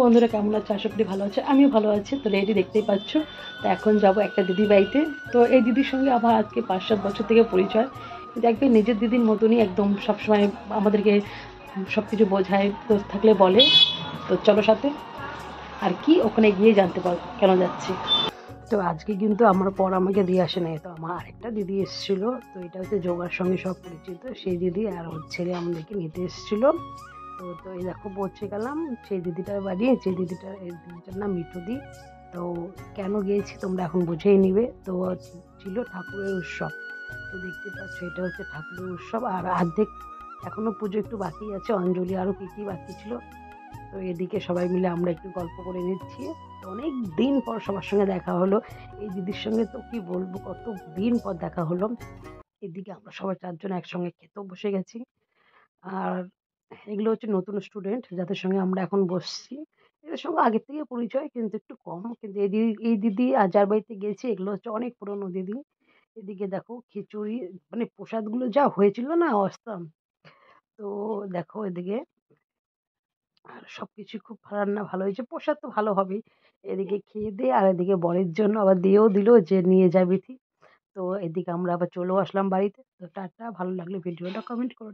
বন্ধুরা কেমন আছে? আশা করি ভালো আছে। আমিও ভালো আছি। তো রেডি দেখতেই পাচ্ছ। তো এখন যাব একটা দিদির বাড়িতে। তো এই দিদির সঙ্গে আমার আজকে ৫-৭ বছর থেকে পরিচয়। দেখবে নিজের দিদির মতনই একদম সবসময় আমাদেরকে সবকিছু বোঝায়, দোষ থাকলে বলে। তো চলো সাথে। আর কি ওখানে গিয়ে জানতে পারবো কেন যাচ্ছি। তো আজকে কিন্তু আমার পর আমাকে দিয়ে আসে নাই, তো আমার আরেকটা দিদি এসেছিল। তো এটা হচ্ছে যোগার সঙ্গে সব পরিচিত সেই দিদি, আর ওর ছেলে আমাদেরকে নিতে এসেছিল। তো এই দেখো পৌঁছে গেলাম সেই দিদিটার বাড়ি। এই দিদিটার নাম মিঠুদি। তো কেন গিয়েছি তোমরা এখন বুঝেই নিবে। তো ছিল ঠাকুরের উৎসব। তো দেখতে পাচ্ছ এটা হচ্ছে ঠাকুরের উৎসব, আর অর্ধেক এখনো পুজো একটু বাকি আছে, অঞ্জলি আরো কি কি বাকি ছিল। তো এদিকে সবাই মিলে আমরা একটু গল্প করে নিচ্ছি। তো অনেক দিন পর সবার সঙ্গে দেখা হলো। এই দিদির সঙ্গে তো কি বলবো, কত দিন পর দেখা হলো। এদিকে আমরা সবাই ৪ জন একসঙ্গে খেতেও বসে গেছি। আর এগুলো হচ্ছে নতুন স্টুডেন্ট যাদের সঙ্গে আমরা এখন বসছি। এদের সঙ্গে আগের থেকে পরিচয় কিন্তু একটু কম। কিন্তু এই দিদি আর যার বাড়িতে গেছি এগুলো হচ্ছে অনেক পুরনো দিদি। এদিকে দেখো খিচুড়ি, মানে প্রসাদগুলো যা হয়েছিল না অস্থম। তো দেখো এদিকে আর সবকিছু খুব রান্না ভালো হয়েছে, প্রসাদ তো ভালো হবেই। এদিকে খেয়ে দিয়ে আর এদিকে বরের জন্য আবার দিয়েও দিল যে নিয়ে যাবি ঠিক। তো এদিকে আমরা আবার চলেও আসলাম বাড়িতে। তো টাটা, ভালো লাগলে ভিডিওটা কমেন্ট করো।